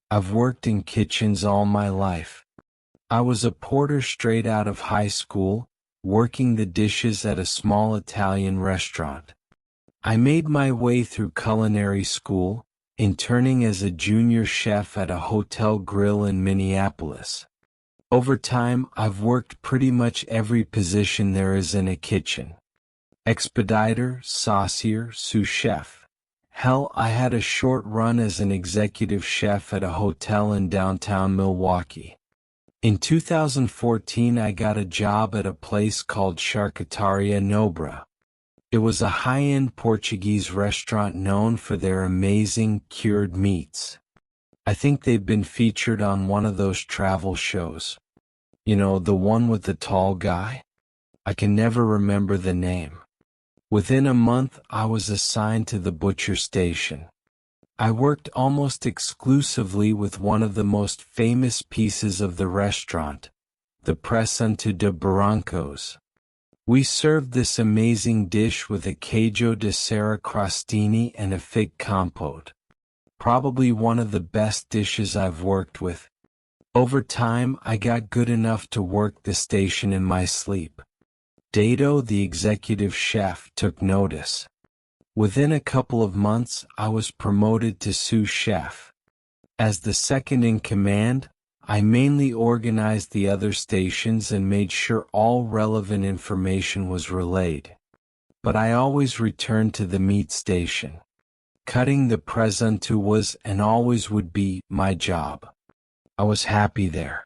I've worked in kitchens all my life. I was a porter straight out of high school, working the dishes at a small Italian restaurant. I made my way through culinary school, interning as a junior chef at a hotel grill in Minneapolis. Over time, I've worked pretty much every position there is in a kitchen. Expediter, saucier, sous chef. Hell, I had a short run as an executive chef at a hotel in downtown Milwaukee. In 2014, I got a job at a place called Charcutaria Nobre. It was a high-end Portuguese restaurant known for their amazing cured meats. I think they've been featured on one of those travel shows. You know, the one with the tall guy? I can never remember the name. Within a month, I was assigned to the butcher station. I worked almost exclusively with one of the most famous pieces of the restaurant, the Presunto de Barrancos. We served this amazing dish with a queijo de serra crostini and a fig compote. Probably one of the best dishes I've worked with. Over time, I got good enough to work the station in my sleep. Dato, the executive chef, took notice. Within a couple of months, I was promoted to sous chef. As the second in command, I mainly organized the other stations and made sure all relevant information was relayed. But I always returned to the meat station. Cutting the presunto was and always would be my job. I was happy there.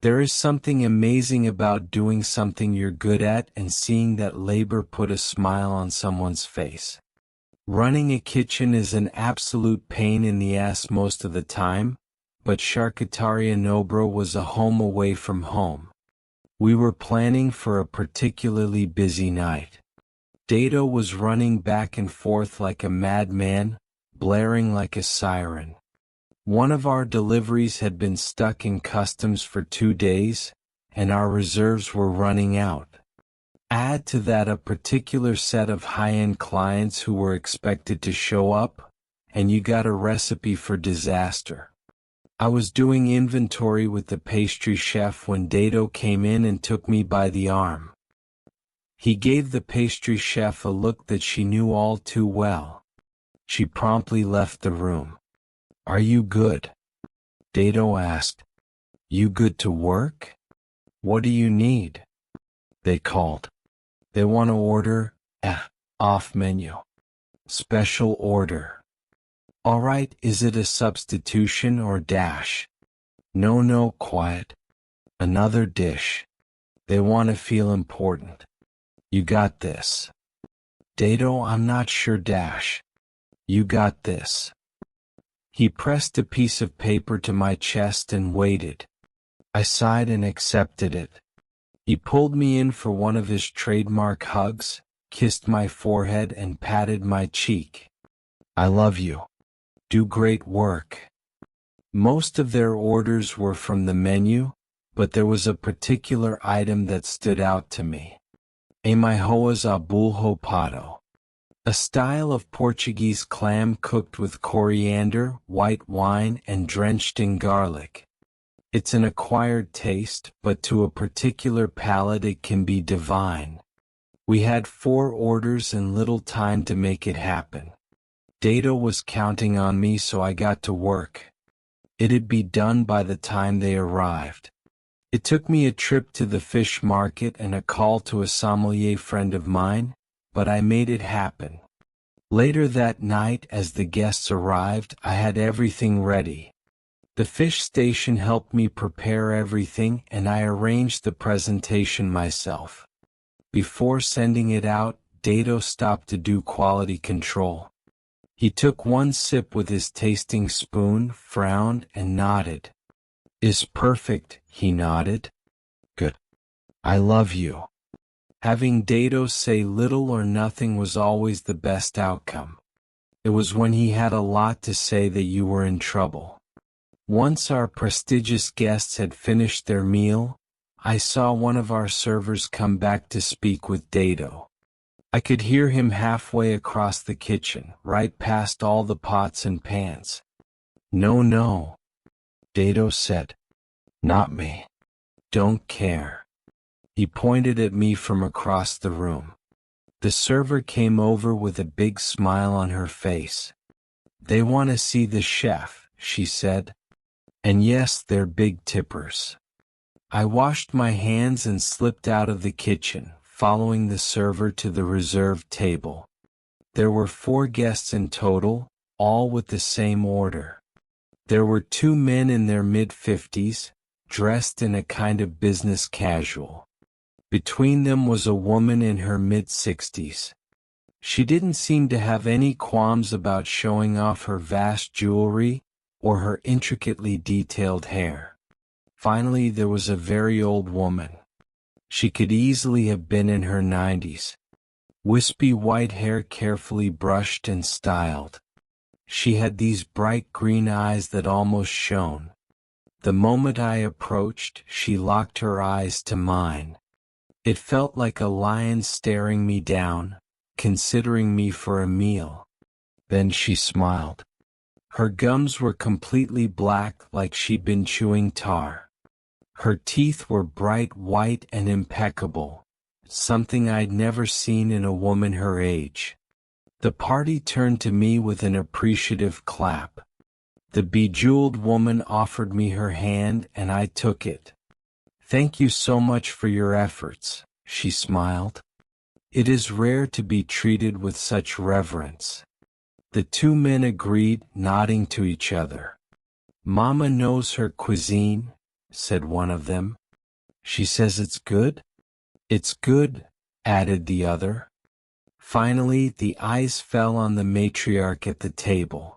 There is something amazing about doing something you're good at and seeing that labor put a smile on someone's face. Running a kitchen is an absolute pain in the ass most of the time, but Charcutaria Nobre was a home away from home. We were planning for a particularly busy night. Dato was running back and forth like a madman, blaring like a siren. One of our deliveries had been stuck in customs for 2 days, and our reserves were running out. Add to that a particular set of high-end clients who were expected to show up, and you got a recipe for disaster. I was doing inventory with the pastry chef when Dato came in and took me by the arm. He gave the pastry chef a look that she knew all too well. She promptly left the room. "Are you good?" Dato asked. "You good to work? What do you need?" They called. "They want to order, off menu. Special order." "All right, is it a substitution or dash?" No, quiet. Another dish. They want to feel important." "You got this." "Dato, I'm not sure dash." "You got this." He pressed a piece of paper to my chest and waited. I sighed and accepted it. He pulled me in for one of his trademark hugs, kissed my forehead and patted my cheek. "I love you. Do great work." Most of their orders were from the menu, but there was a particular item that stood out to me. Amihoas a bulho pato. A style of Portuguese clam cooked with coriander, white wine, and drenched in garlic. It's an acquired taste, but to a particular palate it can be divine. We had 4 orders and little time to make it happen. Dato was counting on me, so I got to work. It'd be done by the time they arrived. It took me a trip to the fish market and a call to a sommelier friend of mine, but I made it happen. Later that night, as the guests arrived, I had everything ready. The fish station helped me prepare everything, and I arranged the presentation myself. Before sending it out, Dato stopped to do quality control. He took one sip with his tasting spoon, frowned, and nodded. "Is perfect," he nodded. "Good. I love you." Having Dato say little or nothing was always the best outcome. It was when he had a lot to say that you were in trouble. Once our prestigious guests had finished their meal, I saw one of our servers come back to speak with Dato. I could hear him halfway across the kitchen, right past all the pots and pans. No, Dato said. Not me. Don't care. He pointed at me from across the room. The server came over with a big smile on her face. They want to see the chef, she said. And yes, they're big tippers. I washed my hands and slipped out of the kitchen, following the server to the reserved table. There were 4 guests in total, all with the same order. There were 2 men in their mid-50s, dressed in a kind of business casual. Between them was a woman in her mid-60s. She didn't seem to have any qualms about showing off her vast jewelry or her intricately detailed hair. Finally, there was a very old woman. She could easily have been in her 90s. Wispy white hair carefully brushed and styled. She had these bright green eyes that almost shone. The moment I approached, she locked her eyes to mine. It felt like a lion staring me down, considering me for a meal. Then she smiled. Her gums were completely black like she'd been chewing tar. Her teeth were bright white and impeccable, something I'd never seen in a woman her age. The party turned to me with an appreciative clap. The bejeweled woman offered me her hand and I took it. Thank you so much for your efforts, she smiled. It is rare to be treated with such reverence. The 2 men agreed, nodding to each other. Mama knows her cuisine, said one of them. She says it's good? It's good, added the other. Finally, the eyes fell on the matriarch at the table.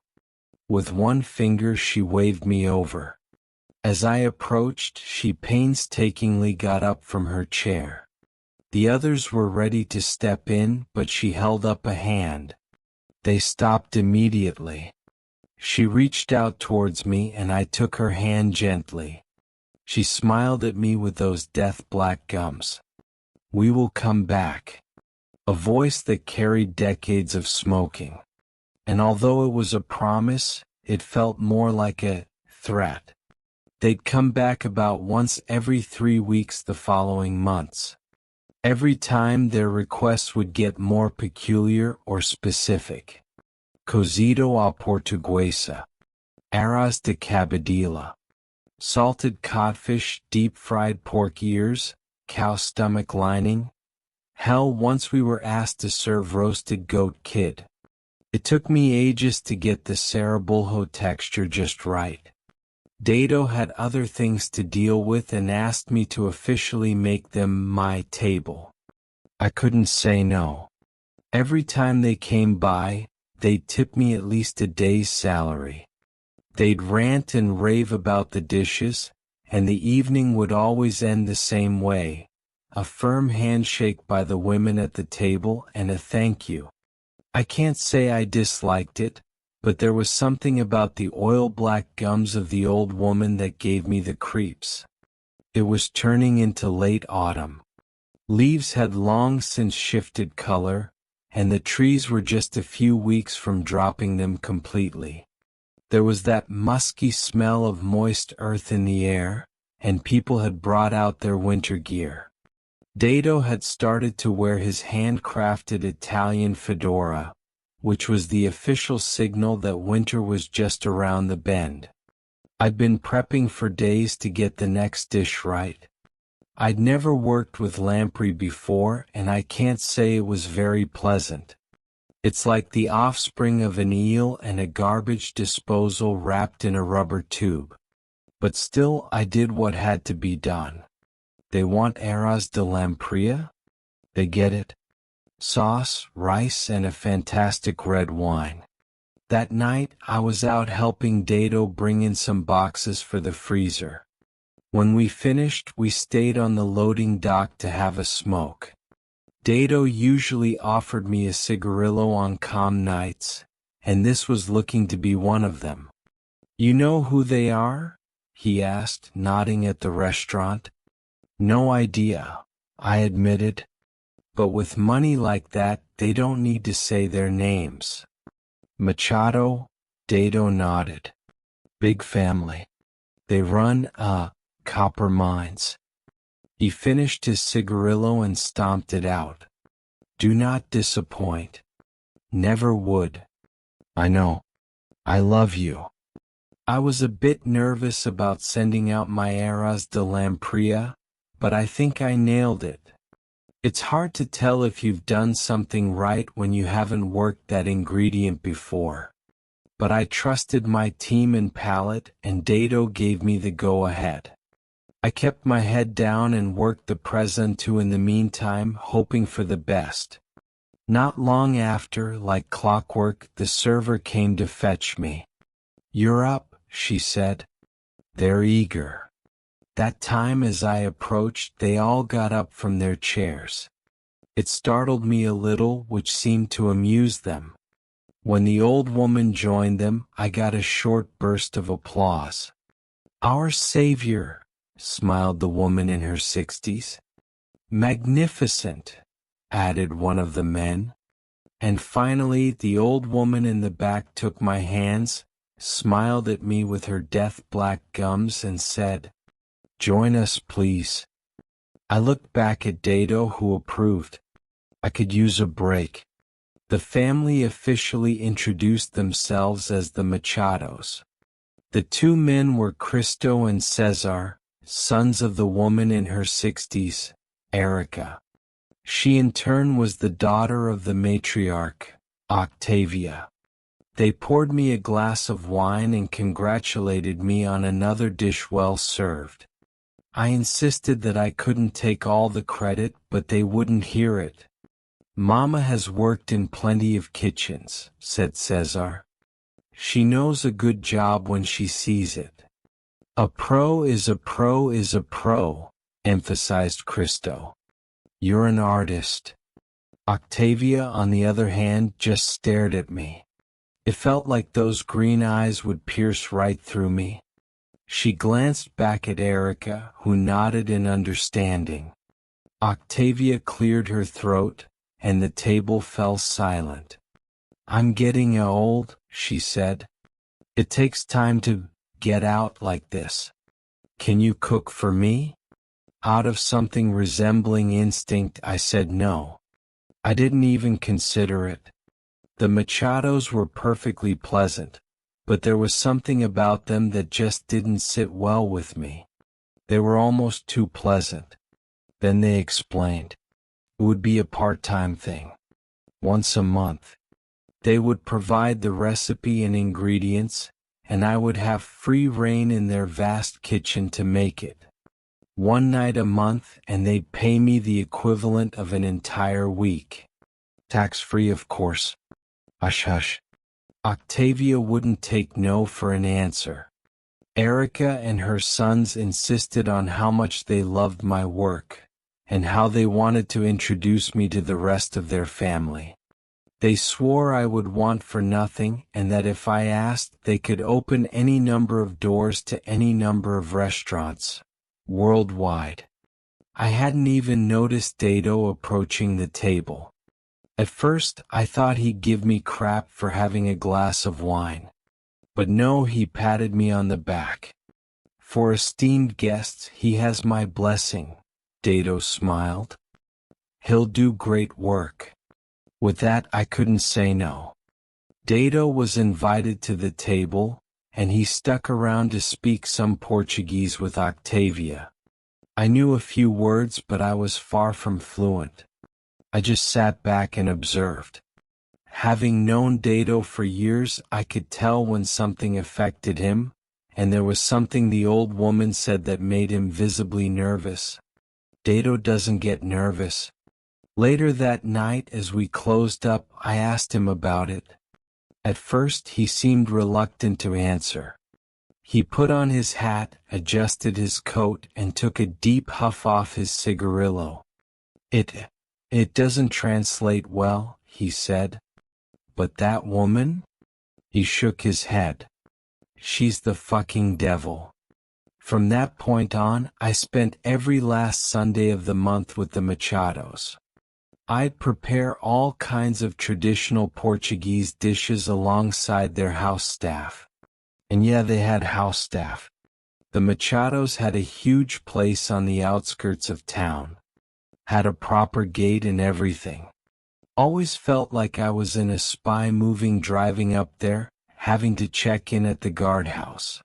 With one finger she waved me over. As I approached, she painstakingly got up from her chair. The others were ready to step in, but she held up a hand. They stopped immediately. She reached out towards me and I took her hand gently. She smiled at me with those death-black gums. We will come back. A voice that carried decades of smoking. And although it was a promise, it felt more like a threat. They'd come back about once every 3 weeks the following months. Every time their requests would get more peculiar or specific. Cozido à portuguesa. Arroz de cabidela. Salted codfish, deep-fried pork ears, cow stomach lining. Hell, once we were asked to serve roasted goat kid. It took me ages to get the Carabollo texture just right. Dato had other things to deal with and asked me to officially make them my table. I couldn't say no. Every time they came by, they'd tip me at least a day's salary. They'd rant and rave about the dishes, and the evening would always end the same way, a firm handshake by the women at the table and a thank you. I can't say I disliked it, but there was something about the oil-black gums of the old woman that gave me the creeps. It was turning into late autumn. Leaves had long since shifted color, and the trees were just a few weeks from dropping them completely. There was that musky smell of moist earth in the air, and people had brought out their winter gear. Dato had started to wear his handcrafted Italian fedora, which was the official signal that winter was just around the bend. I'd been prepping for days to get the next dish right. I'd never worked with lamprey before, and I can't say it was very pleasant. It's like the offspring of an eel and a garbage disposal wrapped in a rubber tube. But still, I did what had to be done. They want arroz de lamprilla? They get it. Sauce, rice, and a fantastic red wine. That night, I was out helping Dato bring in some boxes for the freezer. When we finished, we stayed on the loading dock to have a smoke. Dato usually offered me a cigarillo on calm nights, and this was looking to be one of them. You know who they are? He asked, nodding at the restaurant. No idea, I admitted. But with money like that, they don't need to say their names. Machado? Dato nodded. Big family. They run, copper mines. He finished his cigarillo and stomped it out. Do not disappoint. Never would. I know. I love you. I was a bit nervous about sending out my Arras de Lamprey, but I think I nailed it. It's hard to tell if you've done something right when you haven't worked that ingredient before. But I trusted my team and palate, and Dado gave me the go-ahead. I kept my head down and worked the presento in the meantime, hoping for the best. Not long after, like clockwork, the server came to fetch me. You're up, she said. They're eager. That time as I approached, they all got up from their chairs. It startled me a little, which seemed to amuse them. When the old woman joined them, I got a short burst of applause. Our savior, smiled the woman in her 60s. Magnificent, added one of the men. And finally the old woman in the back took my hands, smiled at me with her death-black gums and said, Join us, please. I looked back at Dado, who approved. I could use a break. The family officially introduced themselves as the Machados. The two men were Cristo and Cesar, sons of the woman in her 60s, Erica. She in turn was the daughter of the matriarch, Octavia. They poured me a glass of wine and congratulated me on another dish well served. I insisted that I couldn't take all the credit, but they wouldn't hear it. Mama has worked in plenty of kitchens, said Cesar. She knows a good job when she sees it. A pro is a pro is a pro, emphasized Cristo. You're an artist. Octavia, on the other hand, just stared at me. It felt like those green eyes would pierce right through me. She glanced back at Erica, who nodded in understanding. Octavia cleared her throat, and the table fell silent. I'm getting old, she said. It takes time to get out like this. Can you cook for me? Out of something resembling instinct, I said no. I didn't even consider it. The Machados were perfectly pleasant, but there was something about them that just didn't sit well with me. They were almost too pleasant. Then they explained. It would be a part-time thing. Once a month. They would provide the recipe and ingredients, and I would have free rein in their vast kitchen to make it. One night a month, and they'd pay me the equivalent of an entire week. Tax-free, of course. Hush hush. Octavia wouldn't take no for an answer. Erica and her sons insisted on how much they loved my work, and how they wanted to introduce me to the rest of their family. They swore I would want for nothing, and that if I asked, they could open any number of doors to any number of restaurants, worldwide. I hadn't even noticed Dado approaching the table. At first, I thought he'd give me crap for having a glass of wine. But no, he patted me on the back. For esteemed guests, he has my blessing, Dado smiled. He'll do great work. With that, I couldn't say no. Dado was invited to the table, and he stuck around to speak some Portuguese with Octavia. I knew a few words, but I was far from fluent. I just sat back and observed. Having known Dado for years, I could tell when something affected him, and there was something the old woman said that made him visibly nervous. Dado doesn't get nervous. Later that night, as we closed up, I asked him about it. At first, he seemed reluctant to answer. He put on his hat, adjusted his coat, and took a deep huff off his cigarillo. It doesn't translate well, he said. But that woman? He shook his head. She's the fucking devil. From that point on, I spent every last Sunday of the month with the Machados. I'd prepare all kinds of traditional Portuguese dishes alongside their house staff. And yeah, they had house staff. The Machados had a huge place on the outskirts of town. Had a proper gate and everything. Always felt like I was in a spy movie driving up there, having to check in at the guardhouse.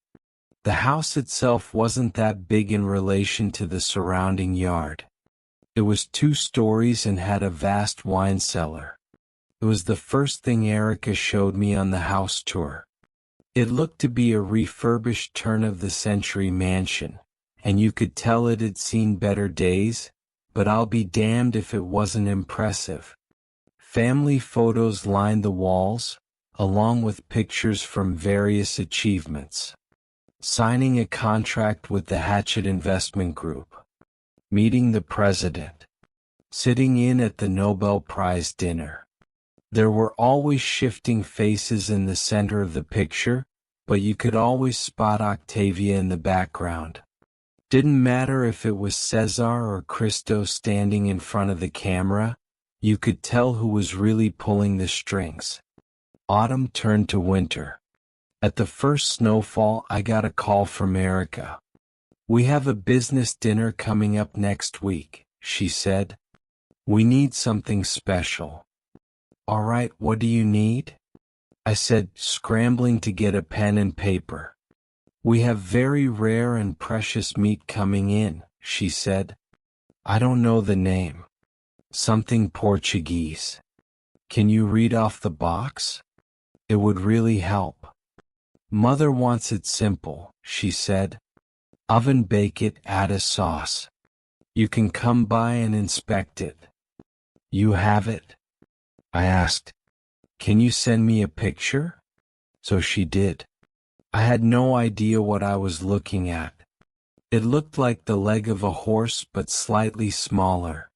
The house itself wasn't that big in relation to the surrounding yard. It was 2 stories and had a vast wine cellar. It was the first thing Erica showed me on the house tour. It looked to be a refurbished turn-of-the-century mansion, and you could tell it had seen better days, but I'll be damned if it wasn't impressive. Family photos lined the walls, along with pictures from various achievements. Signing a contract with the Hatchet Investment Group. Meeting the president. Sitting in at the Nobel Prize dinner. There were always shifting faces in the center of the picture, but you could always spot Octavia in the background. Didn't matter if it was Cesar or Cristo standing in front of the camera, you could tell who was really pulling the strings. Autumn turned to winter. At the first snowfall, I got a call from Erica. "We have a business dinner coming up next week," she said. "We need something special." "All right, what do you need?" I said, scrambling to get a pen and paper. "We have very rare and precious meat coming in," she said. "I don't know the name. Something Portuguese. Can you read off the box? It would really help." "Mother wants it simple," she said. "Oven bake it, add a sauce. You can come by and inspect it." "You have it?" I asked. "Can you send me a picture?" So she did. I had no idea what I was looking at. It looked like the leg of a horse but slightly smaller.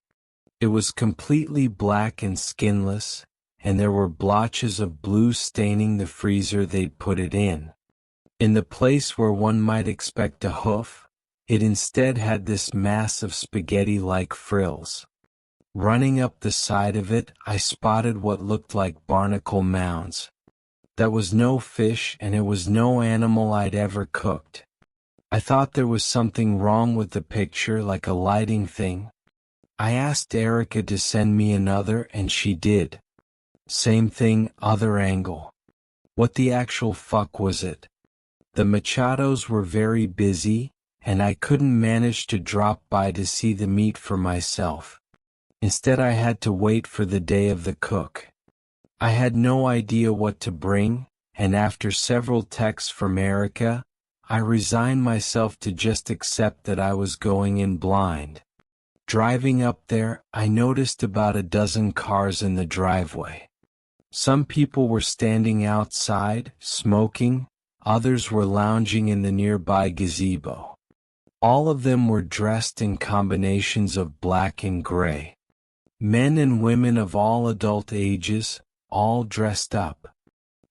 It was completely black and skinless, and there were blotches of blue staining the freezer they'd put it in. In the place where one might expect a hoof, it instead had this mass of spaghetti-like frills. Running up the side of it, I spotted what looked like barnacle mounds. That was no fish, and it was no animal I'd ever cooked. I thought there was something wrong with the picture, like a lighting thing. I asked Erica to send me another, and she did. Same thing, other angle. What the actual fuck was it? The Machados were very busy, and I couldn't manage to drop by to see the meat for myself. Instead, I had to wait for the day of the cook. I had no idea what to bring, and after several texts from Erica, I resigned myself to just accept that I was going in blind. Driving up there, I noticed about a dozen cars in the driveway. Some people were standing outside, smoking, others were lounging in the nearby gazebo. All of them were dressed in combinations of black and gray. Men and women of all adult ages, all dressed up.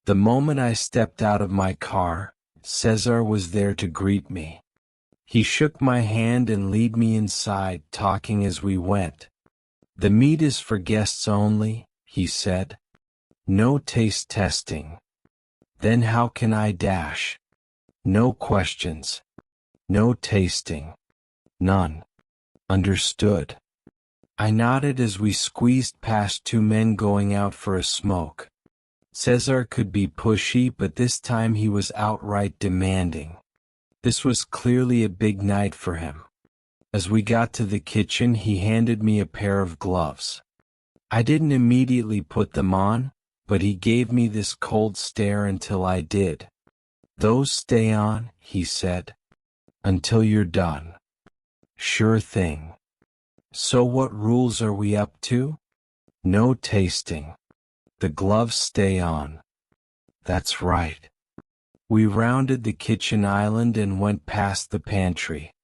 The moment I stepped out of my car, Cesar was there to greet me. He shook my hand and led me inside, talking as we went. "The meat is for guests only," he said. "No taste testing." "Then how can I dash?" "No questions. No tasting. None." "Understood." I nodded as we squeezed past 2 men going out for a smoke. Cesar could be pushy, but this time he was outright demanding. This was clearly a big night for him. As we got to the kitchen, he handed me a pair of gloves. I didn't immediately put them on, but he gave me this cold stare until I did. "Those stay on," he said, "until you're done." "Sure thing." "So what rules are we up to?" "No tasting. The gloves stay on." "That's right." We rounded the kitchen island and went past the pantry.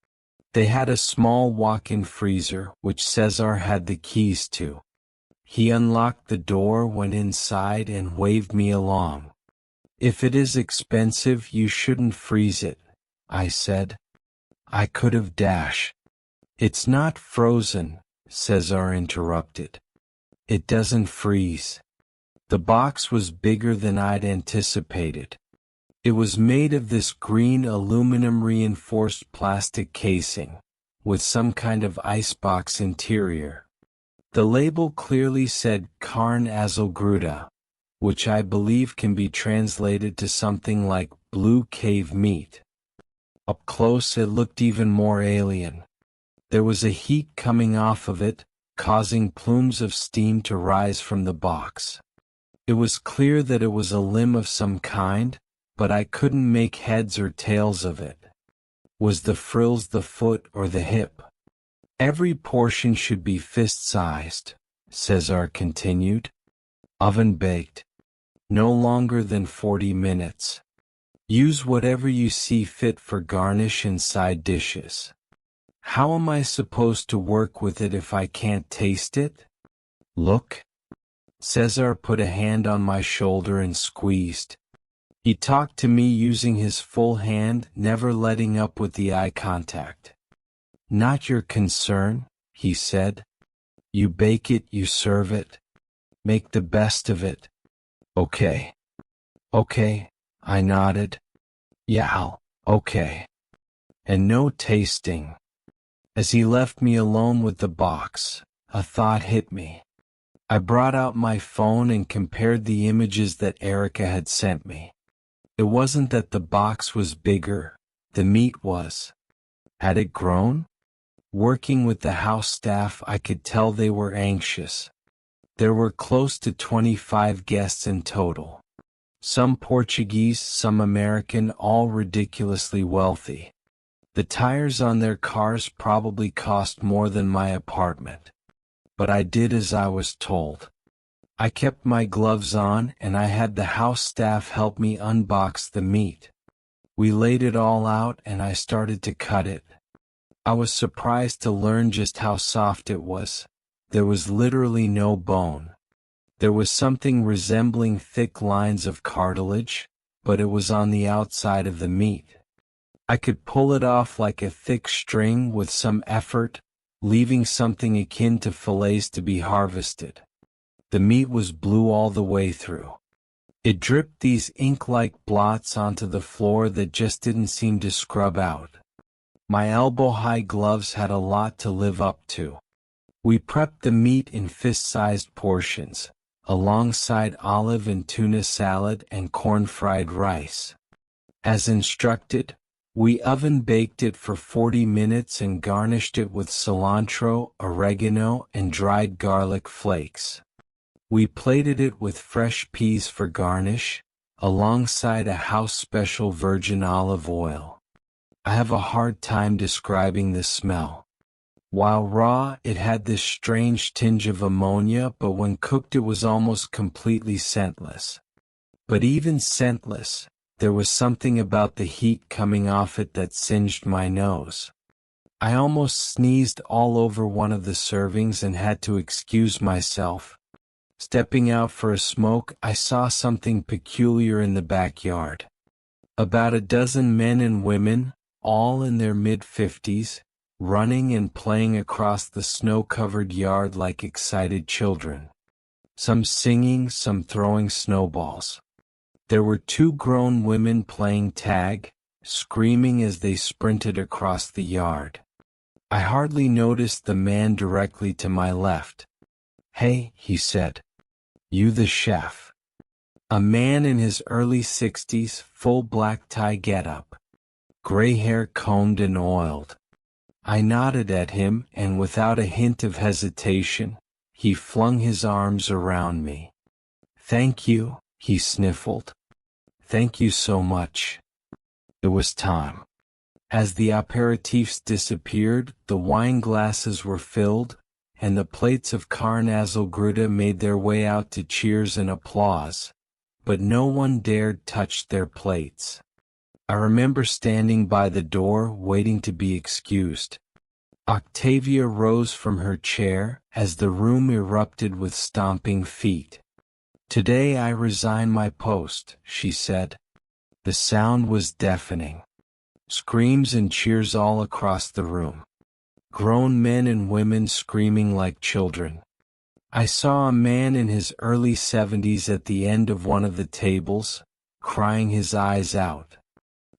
They had a small walk-in freezer, which Cesar had the keys to. He unlocked the door, went inside, and waved me along. "If it is expensive, you shouldn't freeze it," I said. I could have dashed. "It's not frozen," Cesar interrupted. "It doesn't freeze." The box was bigger than I'd anticipated. It was made of this green aluminum reinforced plastic casing, with some kind of icebox interior. The label clearly said Carne Azelgruta, which I believe can be translated to something like blue cave meat. Up close it looked even more alien. There was a heat coming off of it, causing plumes of steam to rise from the box. It was clear that it was a limb of some kind, but I couldn't make heads or tails of it. Was the frills the foot or the hip? Every portion should be fist-sized, Cesar continued. Oven-baked. No longer than 40 minutes. Use whatever you see fit for garnish and side dishes. How am I supposed to work with it if I can't taste it? Look. Cesar put a hand on my shoulder and squeezed. He talked to me using his full hand, never letting up with the eye contact. Not your concern, he said. You bake it, you serve it. Make the best of it. Okay. Okay, I nodded. Yeah, okay. And no tasting. As he left me alone with the box, a thought hit me. I brought out my phone and compared the images that Erica had sent me. It wasn't that the box was bigger, the meat was. Had it grown? Working with the house staff, I could tell they were anxious. There were close to 25 guests in total. Some Portuguese, some American, all ridiculously wealthy. The tires on their cars probably cost more than my apartment. But I did as I was told. I kept my gloves on and I had the house staff help me unbox the meat. We laid it all out and I started to cut it. I was surprised to learn just how soft it was. There was literally no bone. There was something resembling thick lines of cartilage, but it was on the outside of the meat. I could pull it off like a thick string with some effort, leaving something akin to fillets to be harvested. The meat was blue all the way through. It dripped these ink-like blots onto the floor that just didn't seem to scrub out. My elbow-high gloves had a lot to live up to. We prepped the meat in fist-sized portions, alongside olive and tuna salad and corn-fried rice. As instructed, we oven-baked it for 40 minutes and garnished it with cilantro, oregano, and dried garlic flakes. We plated it with fresh peas for garnish, alongside a house-special virgin olive oil. I have a hard time describing the smell. While raw, it had this strange tinge of ammonia, but when cooked it was almost completely scentless. But even scentless, there was something about the heat coming off it that singed my nose. I almost sneezed all over one of the servings and had to excuse myself. Stepping out for a smoke, I saw something peculiar in the backyard. About a dozen men and women, all in their mid-50s, running and playing across the snow-covered yard like excited children. Some singing, some throwing snowballs. There were 2 grown women playing tag, screaming as they sprinted across the yard. I hardly noticed the man directly to my left. "Hey," he said. "You the chef?" A man in his early 60s, full black tie getup. Gray hair combed and oiled. I nodded at him and without a hint of hesitation, he flung his arms around me. "Thank you," he sniffled. "Thank you so much." It was time. As the aperitifs disappeared, the wine glasses were filled, and the plates of Carne Azelgruta made their way out to cheers and applause, but no one dared touch their plates. I remember standing by the door waiting to be excused. Octavia rose from her chair as the room erupted with stomping feet. "Today I resign my post," she said. The sound was deafening. Screams and cheers all across the room. Grown men and women screaming like children. I saw a man in his early 70s at the end of one of the tables, crying his eyes out.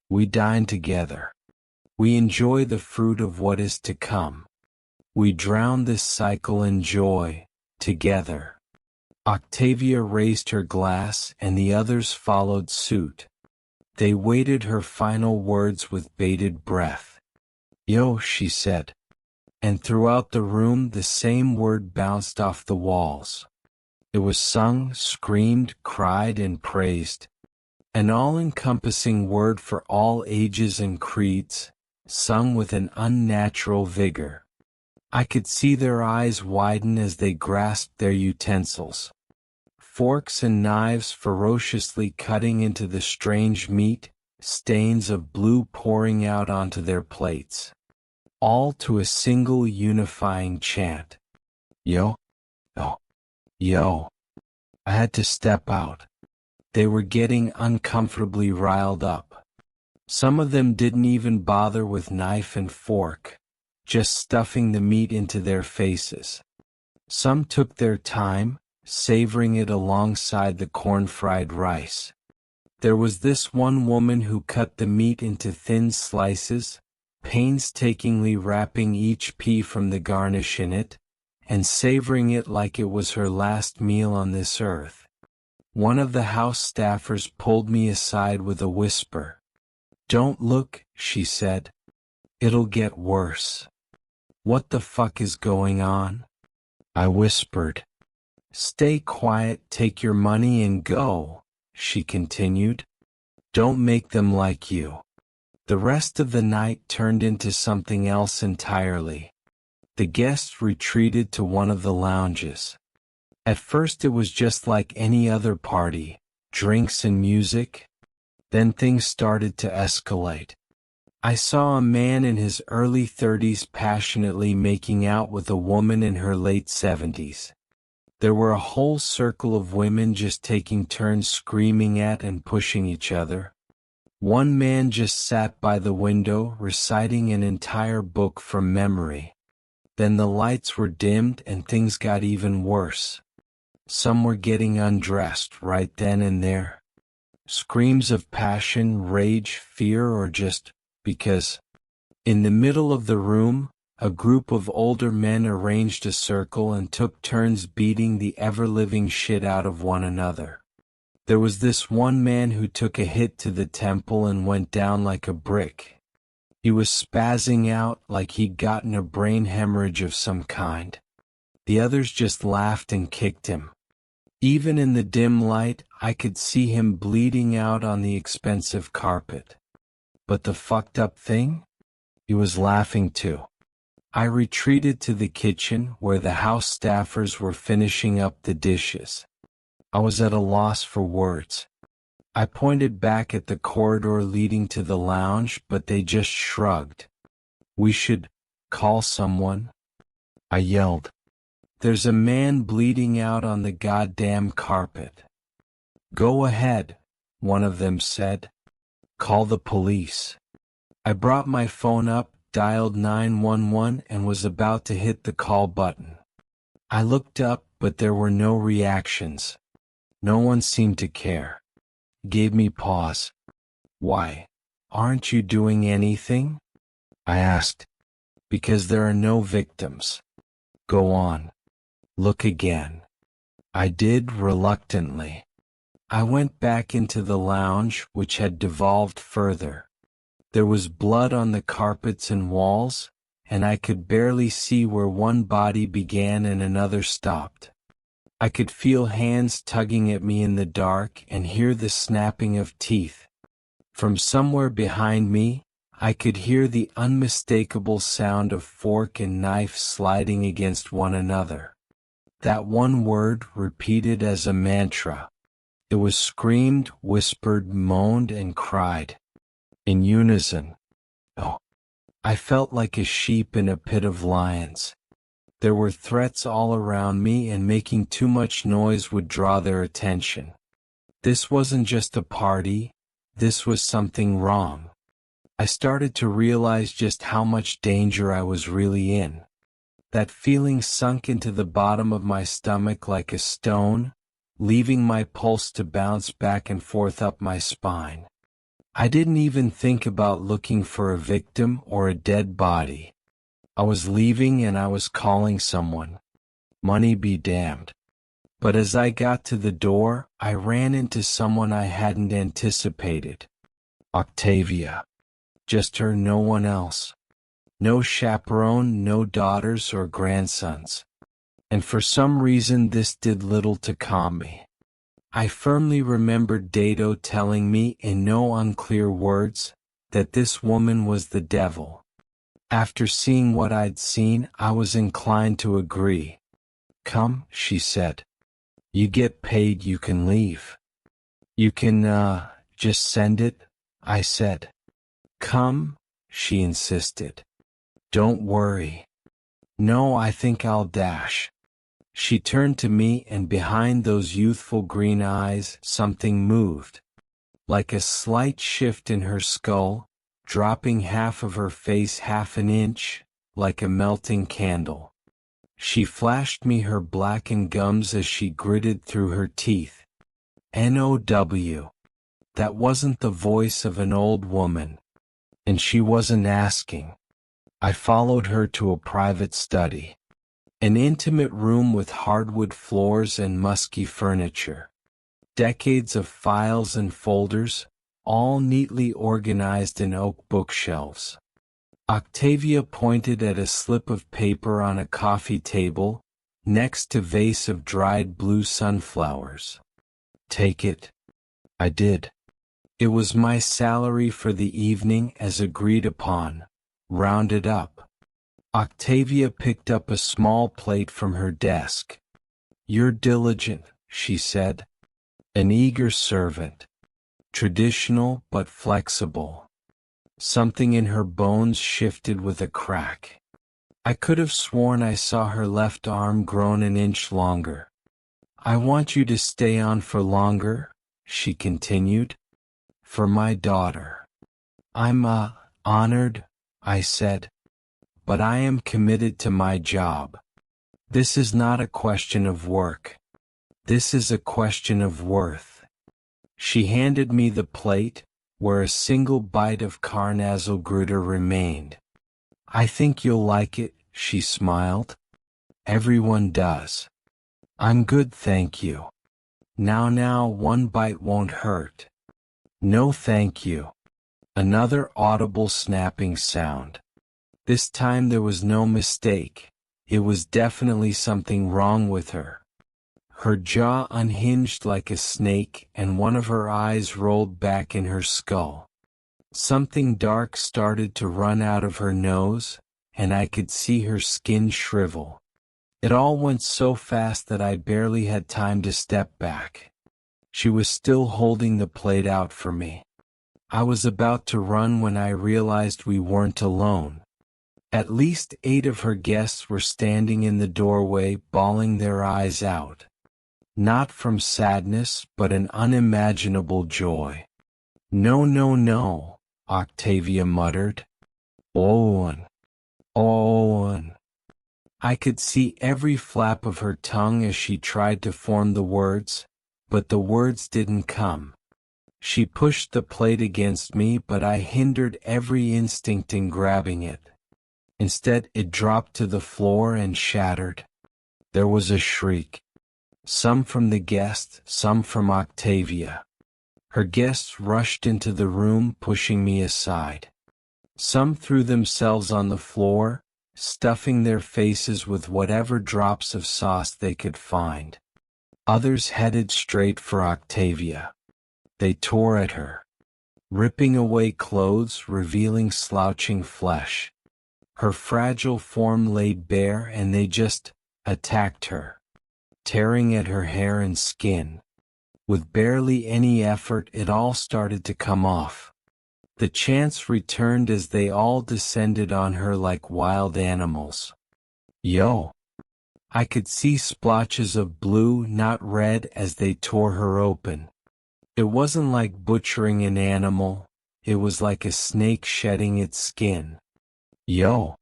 We dine together. We enjoy the fruit of what is to come. We drown this cycle in joy, together. Octavia raised her glass and the others followed suit. They waited her final words with bated breath. "Yo," she said. And throughout the room the same word bounced off the walls. It was sung, screamed, cried, and praised. An all-encompassing word for all ages and creeds, sung with an unnatural vigor. I could see their eyes widen as they grasped their utensils. Forks and knives ferociously cutting into the strange meat, stains of blue pouring out onto their plates. All to a single unifying chant. Yo, oh, yo. I had to step out. They were getting uncomfortably riled up. Some of them didn't even bother with knife and fork, just stuffing the meat into their faces. Some took their time, savoring it alongside the corn-fried rice. There was this one woman who cut the meat into thin slices, painstakingly wrapping each pea from the garnish in it, and savoring it like it was her last meal on this earth. One of the house staffers pulled me aside with a whisper. "Don't look," she said. "It'll get worse." "What the fuck is going on?" I whispered. "Stay quiet, take your money and go," she continued. "Don't make them like you." The rest of the night turned into something else entirely. The guests retreated to one of the lounges. At first it was just like any other party, drinks and music. Then things started to escalate. I saw a man in his early 30s passionately making out with a woman in her late 70s. There were a whole circle of women just taking turns screaming at and pushing each other. One man just sat by the window reciting an entire book from memory. Then the lights were dimmed and things got even worse. Some were getting undressed right then and there. Screams of passion, rage, fear, or just because. In the middle of the room, a group of older men arranged a circle and took turns beating the ever-living shit out of one another. There was this one man who took a hit to the temple and went down like a brick. He was spazzing out like he'd gotten a brain hemorrhage of some kind. The others just laughed and kicked him. Even in the dim light, I could see him bleeding out on the expensive carpet. But the fucked up thing? He was laughing too. I retreated to the kitchen where the house staffers were finishing up the dishes. I was at a loss for words. I pointed back at the corridor leading to the lounge, but they just shrugged. "We should call someone," I yelled. "There's a man bleeding out on the goddamn carpet." "Go ahead," one of them said. "Call the police." I brought my phone up, dialed 911, and was about to hit the call button. I looked up, but there were no reactions. No one seemed to care. Gave me pause. "Why? Aren't you doing anything?" I asked. "Because there are no victims." "Go on. Look again." I did reluctantly. I went back into the lounge, which had devolved further. There was blood on the carpets and walls, and I could barely see where one body began and another stopped. I could feel hands tugging at me in the dark and hear the snapping of teeth. From somewhere behind me, I could hear the unmistakable sound of fork and knife sliding against one another. That one word repeated as a mantra. It was screamed, whispered, moaned, and cried. In unison. Oh, I felt like a sheep in a pit of lions. There were threats all around me, and making too much noise would draw their attention. This wasn't just a party, this was something wrong. I started to realize just how much danger I was really in. That feeling sunk into the bottom of my stomach like a stone, leaving my pulse to bounce back and forth up my spine. I didn't even think about looking for a victim or a dead body. I was leaving and I was calling someone. Money be damned. But as I got to the door, I ran into someone I hadn't anticipated. Octavia. Just her, no one else. No chaperone, no daughters or grandsons. And for some reason this did little to calm me. I firmly remembered Dado telling me in no unclear words that this woman was the devil. After seeing what I'd seen, I was inclined to agree. Come, she said. You get paid, you can leave. You can, just send it, I said. Come, she insisted. Don't worry. No, I think I'll dash. She turned to me and behind those youthful green eyes something moved. Like a slight shift in her skull, dropping half of her face half an inch, like a melting candle. She flashed me her blackened gums as she gritted through her teeth. N-O-W. That wasn't the voice of an old woman. And she wasn't asking. I followed her to a private study. An intimate room with hardwood floors and musky furniture. Decades of files and folders, all neatly organized in oak bookshelves. Octavia pointed at a slip of paper on a coffee table, next to a vase of dried blue sunflowers. Take it. I did. It was my salary for the evening as agreed upon, rounded up. Octavia picked up a small plate from her desk. You're diligent, she said. An eager servant. Traditional but flexible. Something in her bones shifted with a crack. I could have sworn I saw her left arm grown an inch longer. I want you to stay on for longer, she continued. For my daughter. I'm, honored, I said. But I am committed to my job. This is not a question of work. This is a question of worth. She handed me the plate, where a single bite of Carnazelgrutter remained. I think you'll like it, she smiled. Everyone does. I'm good, thank you. Now, one bite won't hurt. No, thank you. Another audible snapping sound. This time there was no mistake. It was definitely something wrong with her. Her jaw unhinged like a snake and one of her eyes rolled back in her skull. Something dark started to run out of her nose, and I could see her skin shrivel. It all went so fast that I barely had time to step back. She was still holding the plate out for me. I was about to run when I realized we weren't alone. At least 8 of her guests were standing in the doorway, bawling their eyes out. Not from sadness, but an unimaginable joy. No, Octavia muttered. Owen. I could see every flap of her tongue as she tried to form the words, but the words didn't come. She pushed the plate against me, but I hindered every instinct in grabbing it. Instead, it dropped to the floor and shattered. There was a shriek. Some from the guest, some from Octavia. Her guests rushed into the room, pushing me aside. Some threw themselves on the floor, stuffing their faces with whatever drops of sauce they could find. Others headed straight for Octavia. They tore at her, ripping away clothes, revealing slouching flesh. Her fragile form laid bare, and they just attacked her, tearing at her hair and skin. With barely any effort, it all started to come off. The chance returned as they all descended on her like wild animals. Yo! I could see splotches of blue, not red, as they tore her open. It wasn't like butchering an animal, it was like a snake shedding its skin. Yo!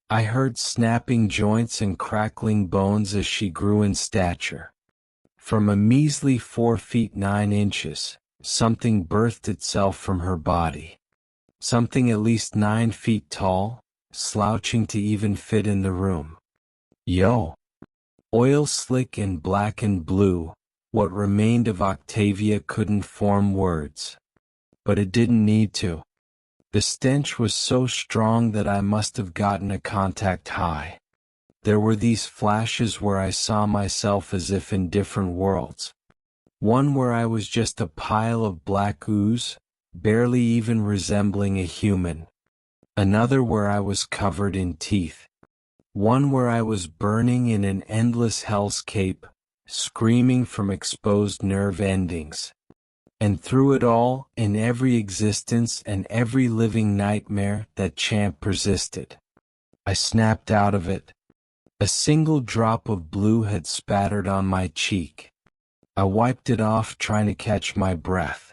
I heard snapping joints and crackling bones as she grew in stature. From a measly 4 feet 9 inches, something birthed itself from her body. Something at least 9 feet tall, slouching to even fit in the room. Yo! Oil slick and black and blue, what remained of Octavia couldn't form words. But it didn't need to. The stench was so strong that I must have gotten a contact high. There were these flashes where I saw myself as if in different worlds. One where I was just a pile of black ooze, barely even resembling a human. Another where I was covered in teeth. One where I was burning in an endless hellscape, screaming from exposed nerve endings. And through it all, in every existence and every living nightmare, that chant persisted. I snapped out of it. A single drop of blue had spattered on my cheek. I wiped it off, trying to catch my breath.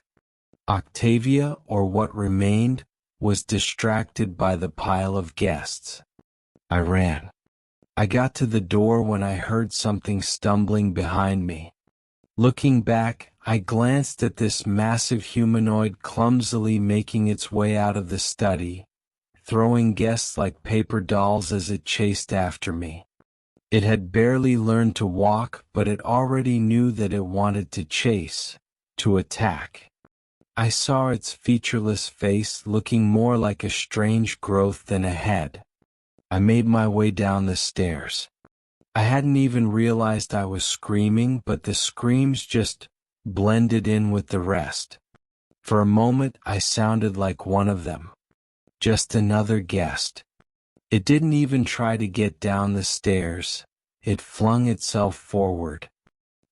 Octavia, or what remained, was distracted by the pile of guests. I ran. I got to the door when I heard something stumbling behind me. Looking back, I glanced at this massive humanoid clumsily making its way out of the study, throwing guests like paper dolls as it chased after me. It had barely learned to walk, but it already knew that it wanted to chase, to attack. I saw its featureless face looking more like a strange growth than a head. I made my way down the stairs. I hadn't even realized I was screaming, but the screams just blended in with the rest. For a moment I sounded like one of them. Just another guest. It didn't even try to get down the stairs. It flung itself forward.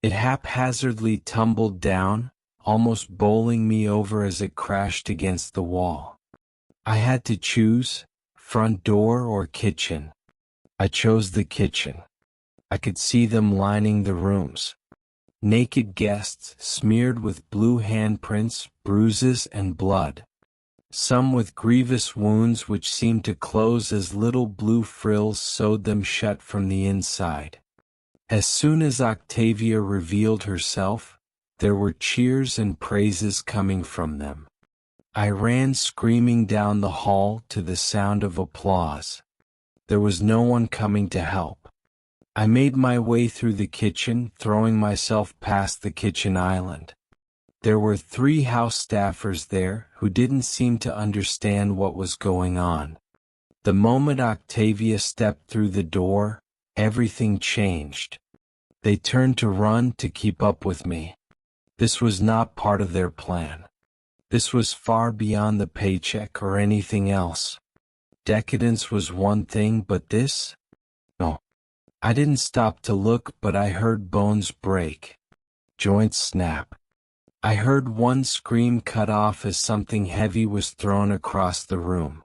It haphazardly tumbled down, almost bowling me over as it crashed against the wall. I had to choose, front door or kitchen. I chose the kitchen. I could see them lining the rooms. Naked guests smeared with blue handprints, bruises, and blood. Some with grievous wounds which seemed to close as little blue frills sewed them shut from the inside. As soon as Octavia revealed herself, there were cheers and praises coming from them. I ran screaming down the hall to the sound of applause. There was no one coming to help. I made my way through the kitchen, throwing myself past the kitchen island. There were 3 house staffers there who didn't seem to understand what was going on. The moment Octavia stepped through the door, everything changed. They turned to run to keep up with me. This was not part of their plan. This was far beyond the paycheck or anything else. Decadence was one thing, but this? No. I didn't stop to look, but I heard bones break. Joints snap. I heard one scream cut off as something heavy was thrown across the room.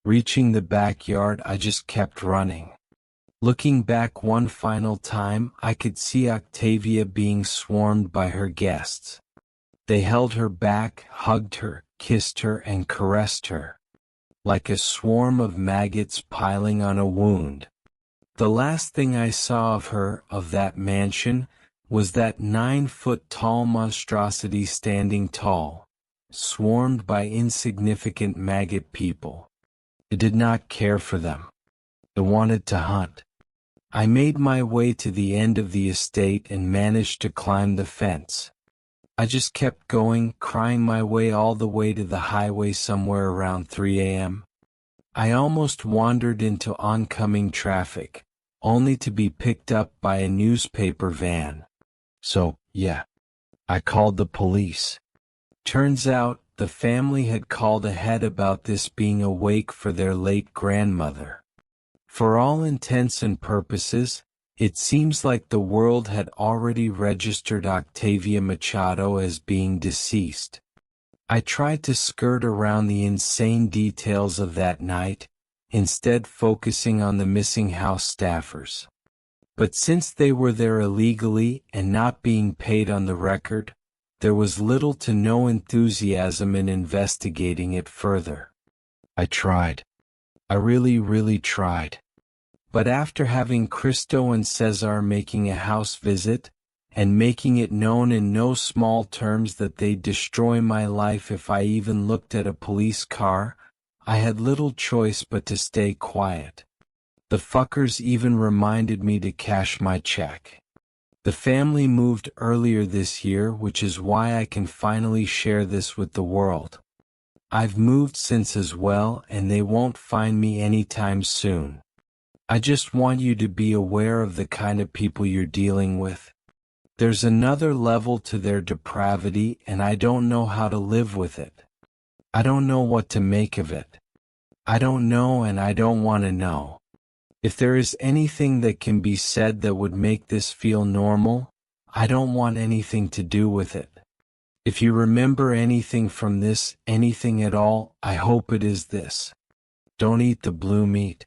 Reaching the backyard, I just kept running. Looking back one final time, I could see Octavia being swarmed by her guests. They held her back, hugged her, kissed her, and caressed her. Like a swarm of maggots piling on a wound. The last thing I saw of her, of that mansion, was that 9-foot-tall monstrosity standing tall, swarmed by insignificant maggot people. It did not care for them. It wanted to hunt. I made my way to the end of the estate and managed to climb the fence. I just kept going, crying my way all the way to the highway somewhere around 3 a.m. I almost wandered into oncoming traffic, only to be picked up by a newspaper van. So, yeah, I called the police. Turns out, the family had called ahead about this being a wake for their late grandmother. For all intents and purposes, it seems like the world had already registered Octavia Machado as being deceased. I tried to skirt around the insane details of that night, instead focusing on the missing house staffers. But since they were there illegally and not being paid on the record, there was little to no enthusiasm in investigating it further. I tried. I really tried. But after having Christo and Cesar making a house visit, and making it known in no small terms that they'd destroy my life if I even looked at a police car, I had little choice but to stay quiet. The fuckers even reminded me to cash my check. The family moved earlier this year, which is why I can finally share this with the world. I've moved since as well, and they won't find me anytime soon. I just want you to be aware of the kind of people you're dealing with. There's another level to their depravity, and I don't know how to live with it. I don't know what to make of it. I don't know, and I don't want to know. If there is anything that can be said that would make this feel normal, I don't want anything to do with it. If you remember anything from this, anything at all, I hope it is this. Don't eat the blue meat.